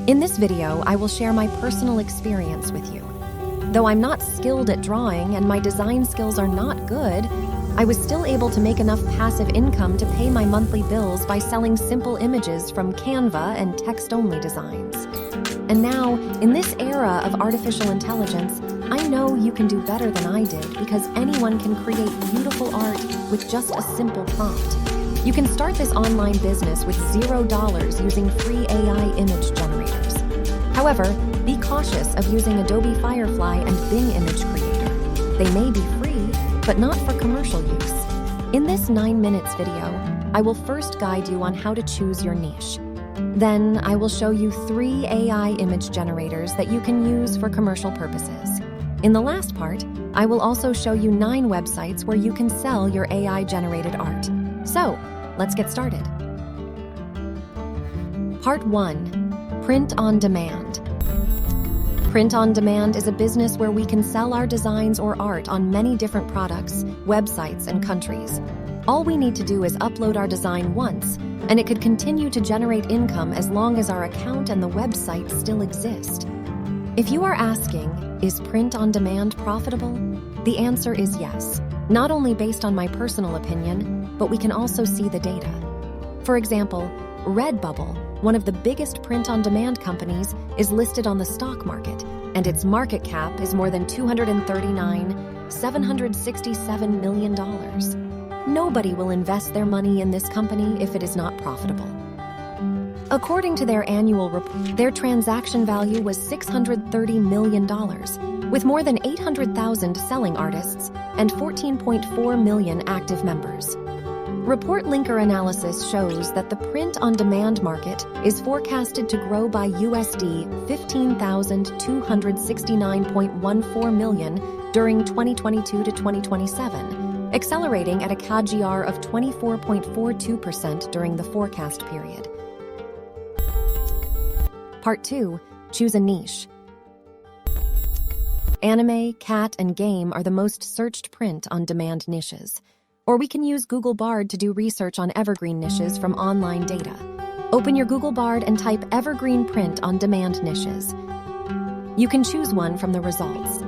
In this video, I will share my personal experience with you. Though I'm not skilled at drawing and my design skills are not good, I was still able to make enough passive income to pay my monthly bills by selling simple images from Canva and text-only designs. And now, in this era of artificial intelligence, I know you can do better than I did because anyone can create beautiful art with just a simple prompt. You can start this online business with $0 using free AI image generators. However, be cautious of using Adobe Firefly and Bing Image Creator. They may be free, but not for commercial use. In this 9 minutes video, I will first guide you on how to choose your niche. Then I will show you 3 AI image generators that you can use for commercial purposes. In the last part, I will also show you 9 websites where you can sell your AI-generated art. So, let's get started. Part 1. Print on Demand. Print on Demand is a business where we can sell our designs or art on many different products, websites, and countries. All we need to do is upload our design once, and it could continue to generate income as long as our account and the website still exist. If you are asking, is print on demand profitable? The answer is yes, not only based on my personal opinion, but we can also see the data. For example, RedBubble, one of the biggest print-on-demand companies, is listed on the stock market, and its market cap is more than $767 million. Nobody will invest their money in this company if it is not profitable. According to their annual report, their transaction value was $630 million, with more than 800,000 selling artists and 14.4 million active members. Report linker analysis shows that the print-on-demand market is forecasted to grow by USD 15,269.14 million during 2022 to 2027, accelerating at a CAGR of 24.42% during the forecast period. Part 2. Choose a niche. Anime, cat, and game are the most searched print-on-demand niches. Or we can use Google Bard to do research on evergreen niches from online data. Open your Google Bard and type evergreen print-on-demand niches. You can choose one from the results.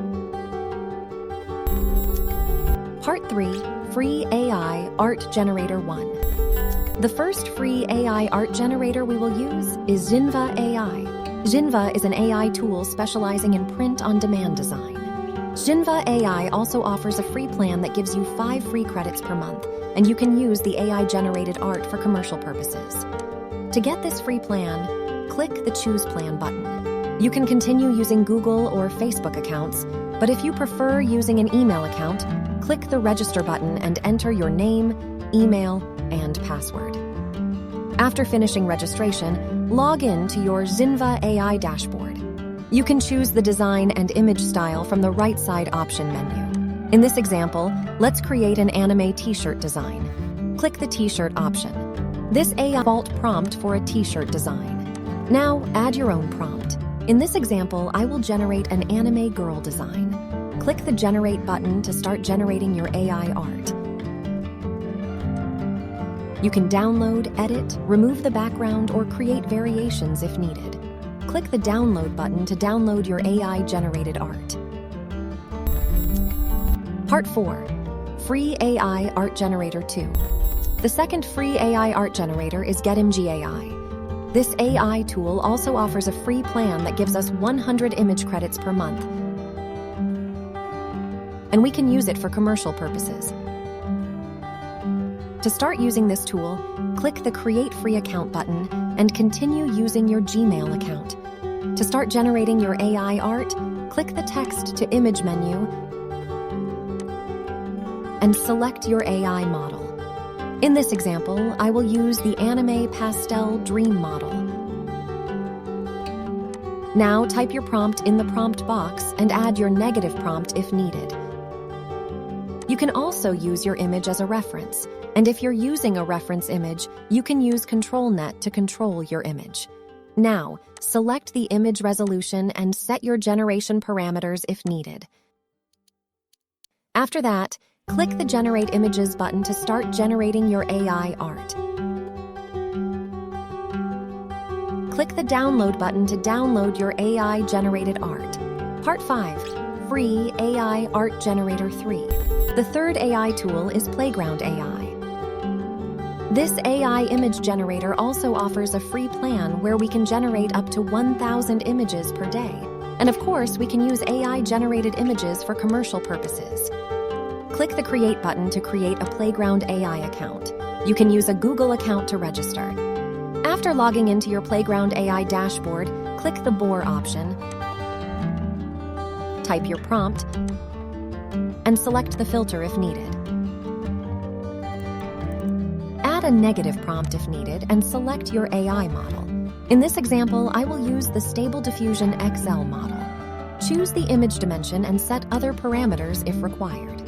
Part 3. Free AI Art Generator 1. The first free AI art generator we will use is Canva AI. Canva is an AI tool specializing in print-on-demand design. Canva AI also offers a free plan that gives you 5 free credits per month, and you can use the AI-generated art for commercial purposes. To get this free plan, click the Choose Plan button. You can continue using Google or Facebook accounts, but if you prefer using an email account, click the Register button and enter your name, email, and password. After finishing registration, log in to your Canva AI dashboard. You can choose the design and image style from the right side option menu. In this example, let's create an anime t-shirt design. Click the t-shirt option. This AI default prompt for a t-shirt design. Now, add your own prompt. In this example, I will generate an anime girl design. Click the Generate button to start generating your AI art. You can download, edit, remove the background, or create variations if needed. Click the Download button to download your AI-generated art. Part 4. Free AI Art Generator 2. The second free AI art generator is GetImg AI. This AI tool also offers a free plan that gives us 100 image credits per month, and we can use it for commercial purposes. To start using this tool, click the Create Free Account button and continue using your Gmail account. To start generating your AI art, click the Text to Image menu and select your AI model. In this example, I will use the Anime Pastel Dream model. Now type your prompt in the prompt box and add your negative prompt if needed. You can also use your image as a reference, and if you're using a reference image, you can use ControlNet to control your image. Now, select the image resolution and set your generation parameters if needed. After that, click the Generate Images button to start generating your AI art. click the download button to download your AI-generated art. Part 5, Free AI Art Generator 3. The third AI tool is Playground AI. This AI image generator also offers a free plan where we can generate up to 1,000 images per day. And of course, we can use AI-generated images for commercial purposes. Click the Create button to create a Playground AI account. You can use a Google account to register. After logging into your Playground AI dashboard, click the Bore option, type your prompt, and select the filter if needed. Add a negative prompt if needed and select your AI model. In this example, I will use the Stable Diffusion XL model. Choose the image dimension and set other parameters if required.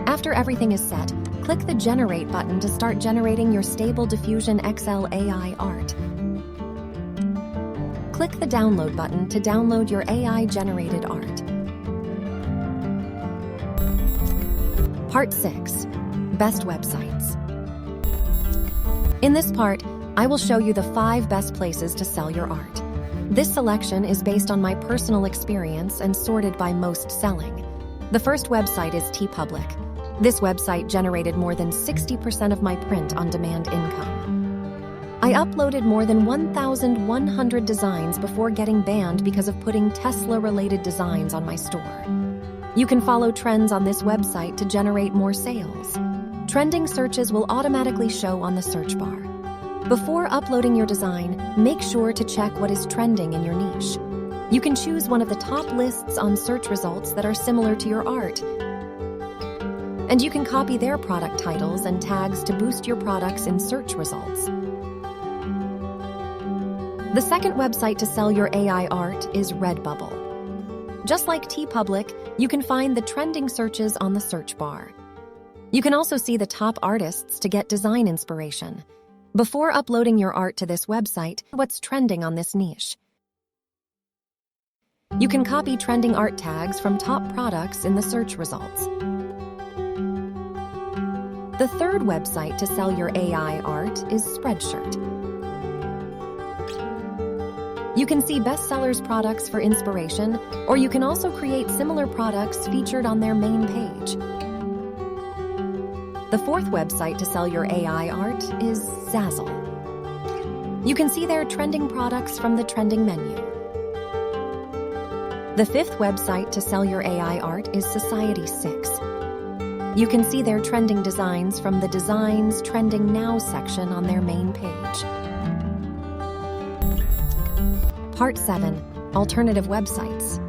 After everything is set, click the Generate button to start generating your Stable Diffusion XL AI art. Click the Download button to download your AI-generated art. Part 6, Best Websites. In this part, I will show you the 5 best places to sell your art. This selection is based on my personal experience and sorted by most selling. The first website is TeePublic. This website generated more than 60% of my print-on-demand income. I uploaded more than 1,100 designs before getting banned because of putting Tesla-related designs on my store. You can follow trends on this website to generate more sales. Trending searches will automatically show on the search bar. Before uploading your design, make sure to check what is trending in your niche. You can choose one of the top lists on search results that are similar to your art. And you can copy their product titles and tags to boost your products in search results. The second website to sell your AI art is RedBubble. Just like TeePublic, you can find the trending searches on the search bar. You can also see the top artists to get design inspiration. Before uploading your art to this website, what's trending on this niche? You can copy trending art tags from top products in the search results. The third website to sell your AI art is Spreadshirt. You can see bestsellers products for inspiration, or you can also create similar products featured on their main page. The fourth website to sell your AI art is Zazzle. You can see their trending products from the trending menu. The fifth website to sell your AI art is Society6. You can see their trending designs from the Designs Trending Now section on their main page. Part 7, Alternative Websites.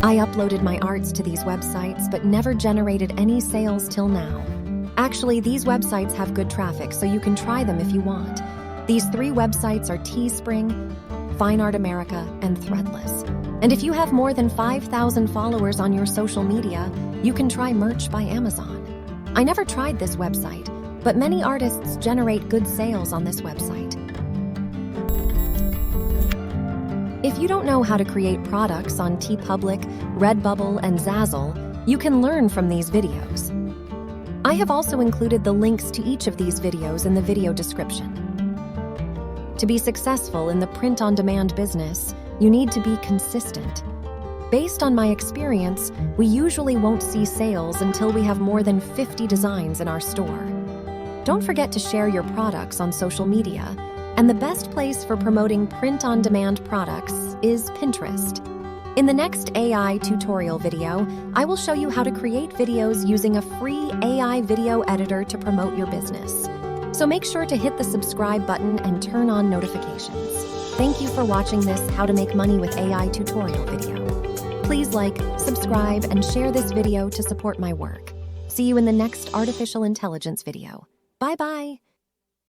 I uploaded my arts to these websites but never generated any sales till now. Actually, these websites have good traffic, so you can try them if you want. These 3 websites are Teespring, Fine Art America, and Threadless. And if you have more than 5,000 followers on your social media, you can try Merch by Amazon. I never tried this website, but many artists generate good sales on this website. If you don't know how to create products on TeePublic, RedBubble, and Zazzle, you can learn from these videos. I have also included the links to each of these videos in the video description. To be successful in the print-on-demand business, you need to be consistent. Based on my experience, we usually won't see sales until we have more than 50 designs in our store. Don't forget to share your products on social media, and the best place for promoting print-on-demand products is Pinterest. In the next AI tutorial video, I will show you how to create videos using a free AI video editor to promote your business. So make sure to hit the subscribe button and turn on notifications. Thank you for watching this How to Make Money with AI tutorial video. Please like, subscribe, and share this video to support my work. See you in the next artificial intelligence video. Bye-bye!